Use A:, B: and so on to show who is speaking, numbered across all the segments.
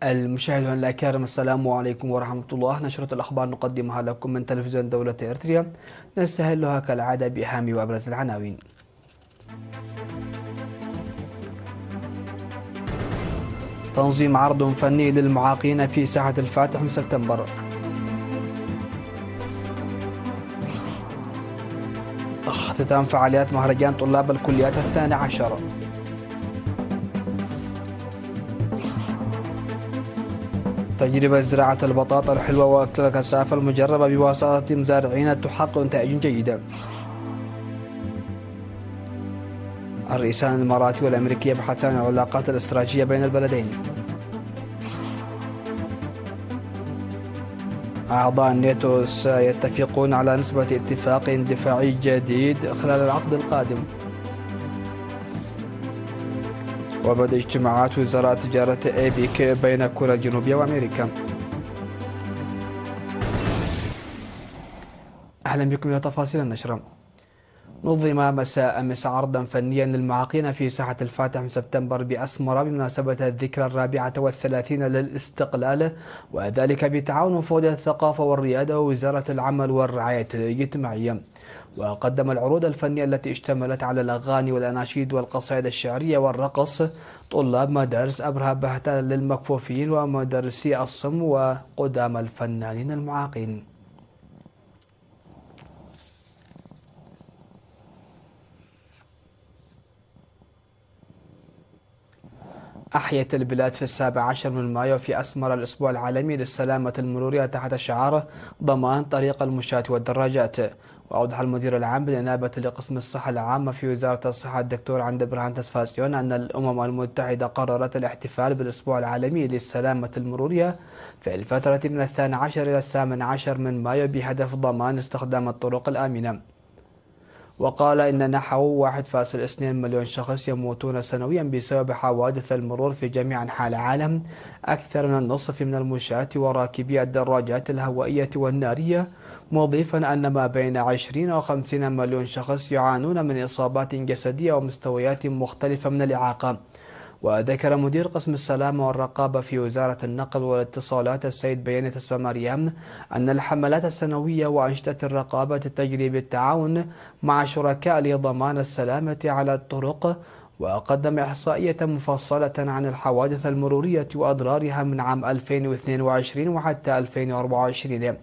A: المشاهدون الأكارم، السلام عليكم ورحمة الله. نشرة الأخبار نقدمها لكم من تلفزيون دولة إريتريا، نستهلها كالعادة بأهم وأبرز العناوين. تنظيم عرض فني للمعاقين في ساحة الفاتح من سبتمبر. اختتام فعاليات مهرجان طلاب الكليات 12. تجربة زراعة البطاطا الحلوة والكثافة المجربة بواسطة مزارعين تحقق نتائج جيدة. الرئيسان الإماراتي والأمريكي يبحثان عن العلاقات الاستراتيجية بين البلدين. أعضاء الناتو سيتفقون على نسبة اتفاق دفاعي جديد خلال العقد القادم. وبدأ اجتماعات وزراء تجارة أيبك بين كوريا الجنوبية وأمريكا. أهلا بكم إلى تفاصيل النشرة. نظم مساء أمس عرضا فنيا للمعاقين في ساحة الفاتح من سبتمبر بأسمرة بمناسبة الذكرى 34 للاستقلال، وذلك بتعاون مفوضية الثقافة والريادة ووزارة العمل والرعاية الاجتماعية. وقدم العروض الفنية التي اشتملت على الأغاني والأناشيد والقصائد الشعرية والرقص طلاب مدارس أبرهة بهتان للمكفوفين ومدرسي الصم وقدام الفنانين المعاقين. أحيت البلاد في 17 من مايو في أسمر الأسبوع العالمي للسلامة المرورية تحت شعار ضمان طريق المشاة والدراجات. وأوضح المدير العام بالإنابة لقسم الصحة العامة في وزارة الصحة الدكتور عند برهان تسفاسيون أن الأمم المتحدة قررت الاحتفال بالأسبوع العالمي للسلامة المرورية في الفترة من 12 إلى 18 من مايو بهدف ضمان استخدام الطرق الآمنة. وقال إن نحو 1.2 مليون شخص يموتون سنويا بسبب حوادث المرور في جميع أنحاء العالم، أكثر من النصف من المشاة وراكبي الدراجات الهوائية والنارية، مضيفا أن ما بين 20 و 50 مليون شخص يعانون من إصابات جسدية ومستويات مختلفة من الإعاقة. وذكر مدير قسم السلامة والرقابة في وزارة النقل والاتصالات السيد بياني تسفى مريم أن الحملات السنوية وأنشطة الرقابة تجري بالتعاون مع شركاء لضمان السلامة على الطرق. وقدم إحصائية مفصلة عن الحوادث المرورية وأضرارها من عام 2022 وحتى 2024.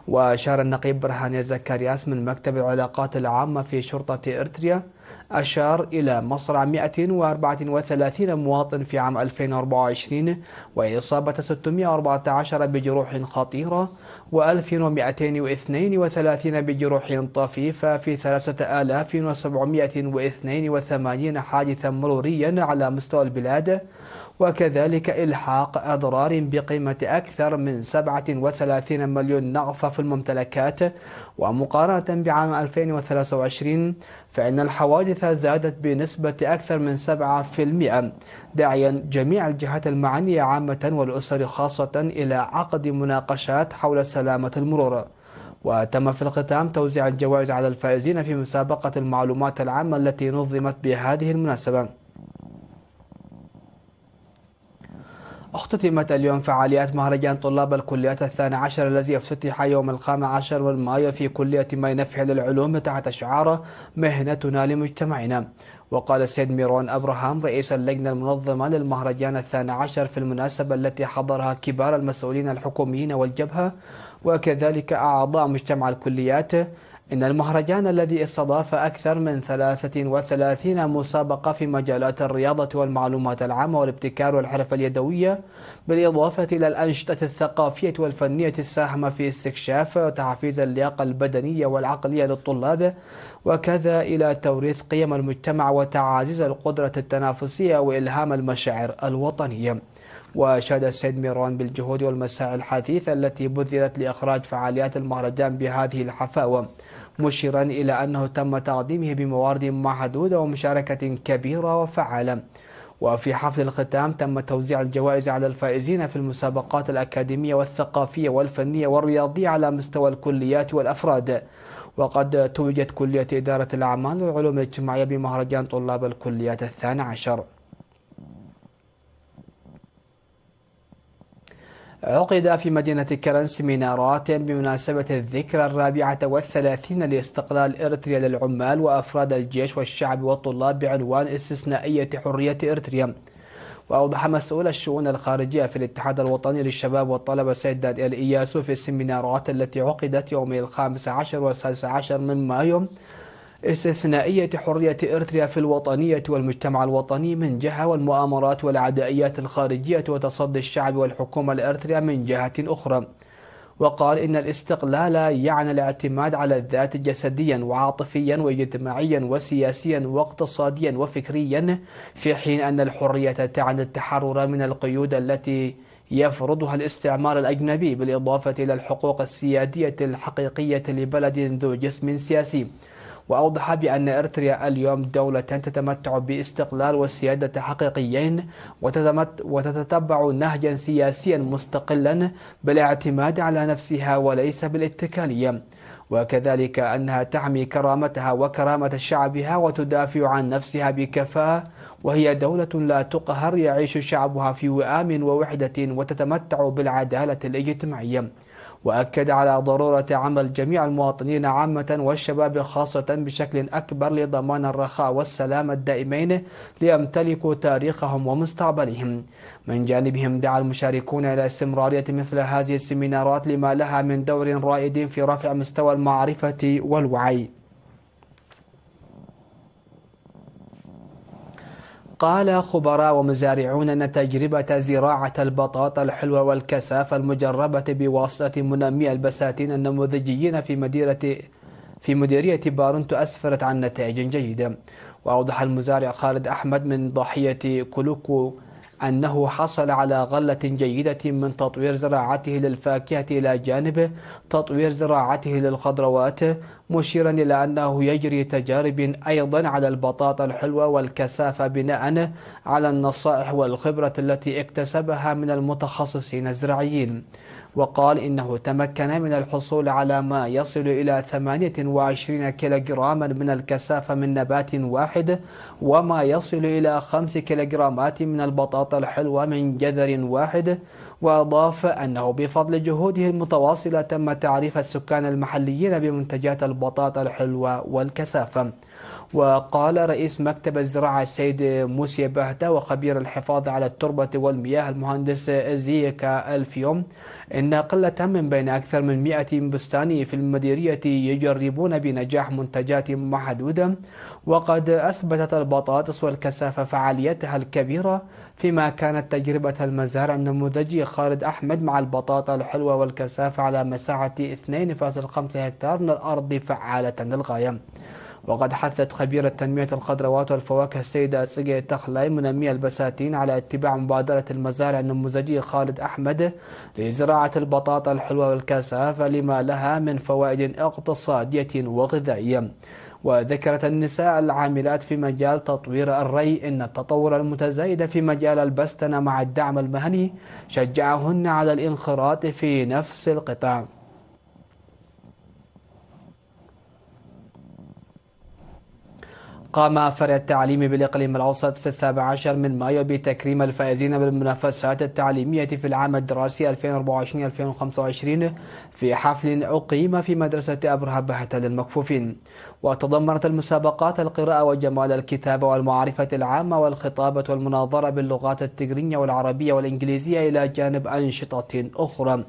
A: وأشار النقيب برهان زكرياس من مكتب العلاقات العامة في شرطة إريتريا أشار إلى مصرع 134 مواطن في عام 2024 وإصابة 614 بجروح خطيرة و1232 بجروح طفيفة في 3782 حادثا مروريا على مستوى البلاد، وكذلك إلحاق أضرار بقيمة أكثر من 37 مليون نغفة في الممتلكات. ومقارنة بعام 2023 فإن الحوادث زادت بنسبة أكثر من 7%، داعيا جميع الجهات المعنية عامة والأسر خاصة إلى عقد مناقشات حول سلامة المرور. وتم في الختام توزيع الجوائز على الفائزين في مسابقة المعلومات العامة التي نظمت بهذه المناسبة. اختتمت اليوم فعاليات مهرجان طلاب الكليات 12 الذي افتتح يوم 15 من مايو في كلية ماي نفع للعلوم تحت شعار مهنتنا لمجتمعنا. وقال السيد ميرون أبراهام رئيس اللجنة المنظمة للمهرجان 12 في المناسبة التي حضرها كبار المسؤولين الحكوميين والجبهة وكذلك أعضاء مجتمع الكليات إن المهرجان الذي استضاف أكثر من 33 مسابقة في مجالات الرياضة والمعلومات العامة والابتكار والحرف اليدوية، بالإضافة إلى الأنشطة الثقافية والفنية الساهمة في استكشاف وتحفيز اللياقة البدنية والعقلية للطلاب، وكذا إلى توريث قيم المجتمع وتعزيز القدرة التنافسية وإلهام المشاعر الوطنية. وشاد السيد ميرون بالجهود والمساعي الحثيثة التي بذلت لإخراج فعاليات المهرجان بهذه الحفاوة، مشيرا إلى أنه تم تقديمه بموارد محدودة ومشاركة كبيرة وفعالة. وفي حفل الختام تم توزيع الجوائز على الفائزين في المسابقات الأكاديمية والثقافية والفنية والرياضية على مستوى الكليات والأفراد. وقد توجت كلية إدارة الأعمال والعلوم الاجتماعية بمهرجان طلاب الكليات 12. عقد في مدينة كرن سيمينارات بمناسبة الذكرى 34 لاستقلال إريتريا للعمال وأفراد الجيش والشعب والطلاب بعنوان استثنائية حرية إريتريا. وأوضح مسؤول الشؤون الخارجية في الاتحاد الوطني للشباب والطلبة سيد دانيال إياسو في السيمينارات التي عقدت يومي 15 و16 من مايو استثنائية حرية إريتريا في الوطنية والمجتمع الوطني من جهة، والمؤامرات والعدائيات الخارجية وتصدي الشعب والحكومة الإريترية من جهة أخرى. وقال إن الاستقلال يعني الاعتماد على الذات جسديا وعاطفيا واجتماعيا وسياسيا واقتصاديا وفكريا، في حين أن الحرية تعني التحرر من القيود التي يفرضها الاستعمار الأجنبي، بالإضافة إلى الحقوق السيادية الحقيقية لبلد ذو جسم سياسي. وأوضح بأن إريتريا اليوم دولة تتمتع باستقلال وسيادة حقيقيين، وتتبع نهجا سياسيا مستقلا بالاعتماد على نفسها وليس بالاتكالية، وكذلك أنها تحمي كرامتها وكرامة شعبها وتدافع عن نفسها بكفاءة، وهي دولة لا تقهر يعيش شعبها في وئام ووحدة وتتمتع بالعدالة الاجتماعية. وأكد على ضرورة عمل جميع المواطنين عامة والشباب خاصة بشكل أكبر لضمان الرخاء والسلام الدائمين ليمتلكوا تاريخهم ومستقبلهم. من جانبهم دعا المشاركون إلى استمرارية مثل هذه السيمينارات لما لها من دور رائد في رفع مستوى المعرفة والوعي. قال خبراء ومزارعون أن تجربة زراعة البطاطا الحلوة والكسافة المجربة بواسطة منمي البساتين النموذجيين في مديرية بارنتو أسفرت عن نتائج جيدة. وأوضح المزارع خالد أحمد من ضاحية كولوكو أنه حصل على غلة جيدة من تطوير زراعته للفاكهة إلى جانب تطوير زراعته للخضروات، مشيرا إلى أنه يجري تجارب أيضا على البطاطا الحلوة والكسافة بناء على النصائح والخبرة التي اكتسبها من المتخصصين الزراعيين. وقال إنه تمكن من الحصول على ما يصل إلى 28 كيلوغراما من الكسافة من نبات واحد، وما يصل إلى 5 كيلوغرامات من البطاطا الحلوة من جذر واحد. وأضاف أنه بفضل جهوده المتواصلة تم تعريف السكان المحليين بمنتجات البطاطا الحلوة والكسافة. وقال رئيس مكتب الزراعة السيد موسى بهتا وخبير الحفاظ على التربة والمياه المهندس زيكا الفيوم إن قلة من بين أكثر من 100 بستاني في المديرية يجربون بنجاح منتجات محدودة، وقد أثبتت البطاطس والكسافة فعاليتها الكبيرة، فيما كانت تجربة المزارع النموذجي خالد أحمد مع البطاطا الحلوة والكسافة على مساحة 2.5 هكتار من الأرض فعالة للغاية. وقد حثت خبيرة تنمية الخضروات والفواكه السيدة سيجي تخلاي منمي البساتين على اتباع مبادرة المزارع النموذجي خالد أحمد لزراعة البطاطا الحلوة والكسافة لما لها من فوائد اقتصادية وغذائية. وذكرت النساء العاملات في مجال تطوير الري إن التطور المتزايد في مجال البستنة مع الدعم المهني شجعهن على الانخراط في نفس القطاع. قام فرع التعليم بالإقليم الأوسط في 17 من مايو بتكريم الفائزين بالمنافسات التعليمية في العام الدراسي 2024-2025 في حفل أقيم في مدرسة أبرهة بهتا للمكفوفين. وتضمنت المسابقات القراءة وجمال الكتابة والمعرفة العامة والخطابة والمناظرة باللغات التجرينية والعربية والإنجليزية إلى جانب أنشطة أخرى.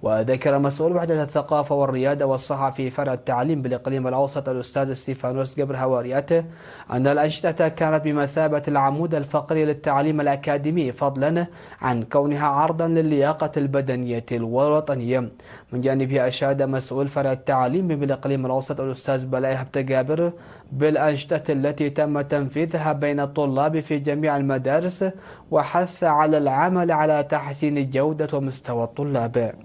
A: وذكر مسؤول وحدة الثقافة والريادة والصحة في فرع التعليم بالإقليم الأوسط الأستاذ ستيفانوس جبر هوارياته أن الأنشطة كانت بمثابة العمود الفقري للتعليم الأكاديمي، فضلا عن كونها عرضا للياقة البدنية الوطنية. من جانبه أشاد مسؤول فرع التعليم بالإقليم الأوسط الأستاذ بلاي هبت جابر بالأنشطة التي تم تنفيذها بين الطلاب في جميع المدارس، وحث على العمل على تحسين جودة ومستوى الطلاب.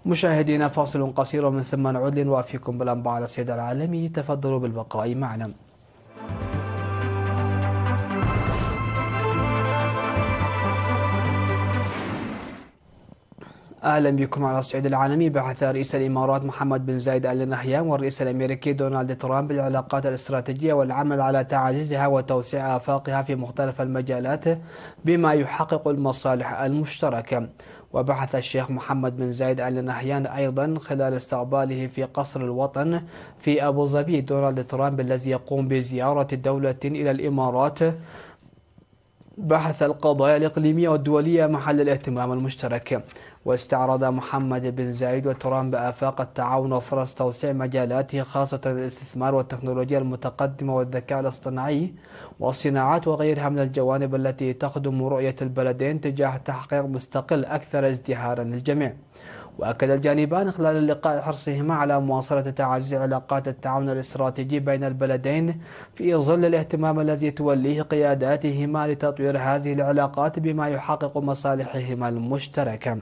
A: مشاهدينا فاصل قصير ومن ثم نعود لنوافيكم بالأنباء على السيد العالمي. تفضلوا بالبقاء معنا. أهلا بكم على الصعيد العالمي. بحث رئيس الإمارات محمد بن زايد آل نهيان والرئيس الأمريكي دونالد ترامب العلاقات الاستراتيجية والعمل على تعزيزها وتوسيع آفاقها في مختلف المجالات بما يحقق المصالح المشتركة. وبحث الشيخ محمد بن زايد آل نهيان أيضا خلال استقباله في قصر الوطن في أبو ظبي دونالد ترامب الذي يقوم بزيارة دولة إلى الإمارات. بحث القضايا الإقليمية والدولية محل الاهتمام المشترك. واستعرض محمد بن زايد وترامب آفاق التعاون وفرص توسيع مجالاته خاصة الاستثمار والتكنولوجيا المتقدمة والذكاء الاصطناعي والصناعات وغيرها من الجوانب التي تخدم رؤية البلدين تجاه تحقيق مستقل أكثر ازدهارا للجميع. وأكد الجانبان خلال اللقاء حرصهما على مواصلة تعزيز علاقات التعاون الاستراتيجي بين البلدين في ظل الاهتمام الذي توليه قياداتهما لتطوير هذه العلاقات بما يحقق مصالحهما المشتركة.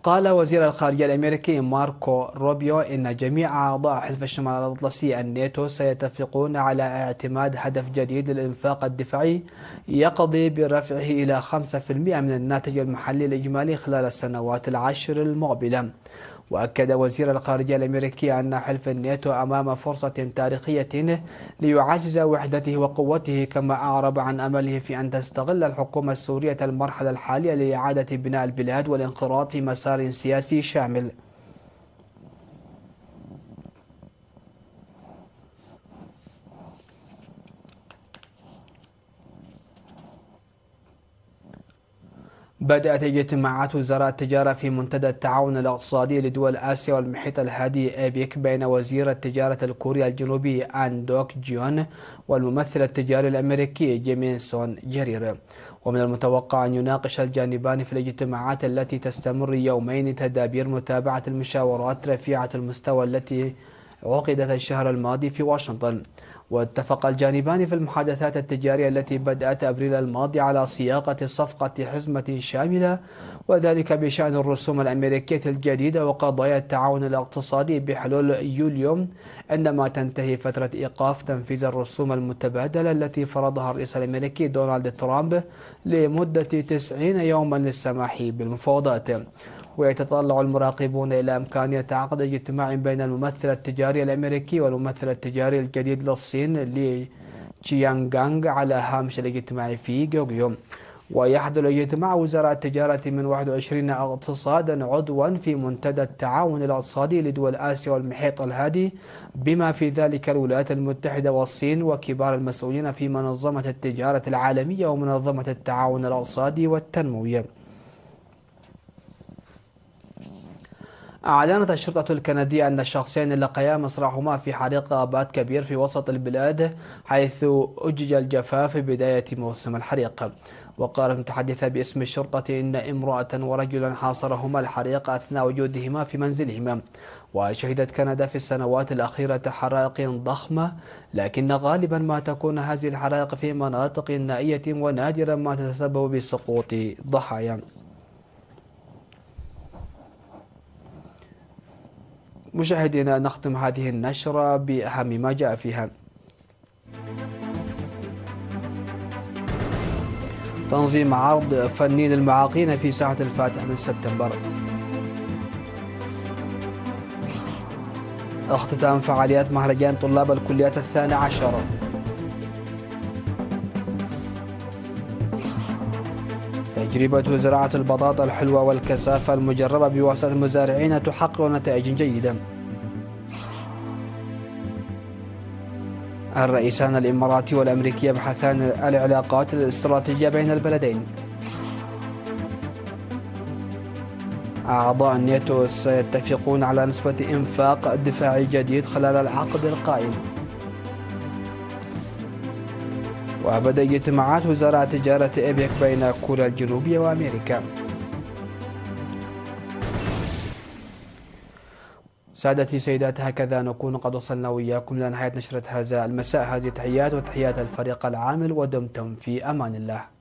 A: قال وزير الخارجية الأمريكي ماركو روبيو إن جميع أعضاء حلف الشمال الأطلسي الناتو سيتفقون على اعتماد هدف جديد للإنفاق الدفاعي يقضي برفعه إلى 5% من الناتج المحلي الإجمالي خلال السنوات العشر المقبلة. وأكد وزير الخارجية الأمريكي أن حلف الناتو أمام فرصة تاريخية ليعزز وحدته وقوته، كما أعرب عن أمله في أن تستغل الحكومة السورية المرحلة الحالية لإعادة بناء البلاد والانخراط في مسار سياسي شامل. بدأت اجتماعات وزراء التجارة في منتدى التعاون الاقتصادي لدول آسيا والمحيط الهادي أبيك بين وزير التجارة الكوري الجنوبي آن دوك جيون والممثل التجاري الأمريكي جيميسون جرير. ومن المتوقع أن يناقش الجانبان في الاجتماعات التي تستمر يومين تدابير متابعة المشاورات رفيعة المستوى التي عقدت الشهر الماضي في واشنطن. واتفق الجانبان في المحادثات التجارية التي بدأت أبريل الماضي على صياغة صفقة حزمة شاملة، وذلك بشأن الرسوم الأمريكية الجديدة وقضايا التعاون الاقتصادي بحلول يوليو عندما تنتهي فترة إيقاف تنفيذ الرسوم المتبادلة التي فرضها الرئيس الأمريكي دونالد ترامب لمدة 90 يوما للسماح بالمفاوضات. ويتطلع المراقبون إلى إمكانية عقد اجتماع بين الممثل التجاري الأمريكي والممثل التجاري الجديد للصين لي تشيانغانغ على هامش الاجتماع في غيوغيو. ويحضر الاجتماع وزراء التجارة من 21 اقتصادا عضوا في منتدى التعاون الاقتصادي لدول آسيا والمحيط الهادي، بما في ذلك الولايات المتحدة والصين وكبار المسؤولين في منظمة التجارة العالمية ومنظمة التعاون الاقتصادي والتنموي. أعلنت الشرطة الكندية أن الشخصين لقيا مصرعهما في حريق غابات كبير في وسط البلاد، حيث أجج الجفاف في بداية موسم الحريق. وقالت متحدثة باسم الشرطة إن امرأة ورجلا حاصرهما الحريق أثناء وجودهما في منزلهما. وشهدت كندا في السنوات الأخيرة حرائق ضخمة، لكن غالبا ما تكون هذه الحرائق في مناطق نائية ونادرا ما تتسبب بسقوط ضحايا. مشاهدينا، نختم هذه النشرة بأهم ما جاء فيها. تنظيم عرض فني للمعاقين في ساحة الفاتح من سبتمبر. اختتام فعاليات مهرجان طلاب الكليات 12. تجربة زراعة البطاطا الحلوة والكثافة المجربة بواسطة المزارعين تحقق نتائج جيدة. الرئيسان الإماراتي والأمريكي يبحثان العلاقات الاستراتيجية بين البلدين. أعضاء الناتو سيتفقون على نسبة إنفاق دفاعي جديد خلال العقد القائم. وبدأ اجتماعات وزراء تجارة أبيك بين كوريا الجنوبية وأمريكا. سادتي سيدات، هكذا نكون قد وصلنا وإياكم إلى نهاية نشرة هذا المساء. هذه تحيات وتحيات الفريق العامل، ودمتم في أمان الله.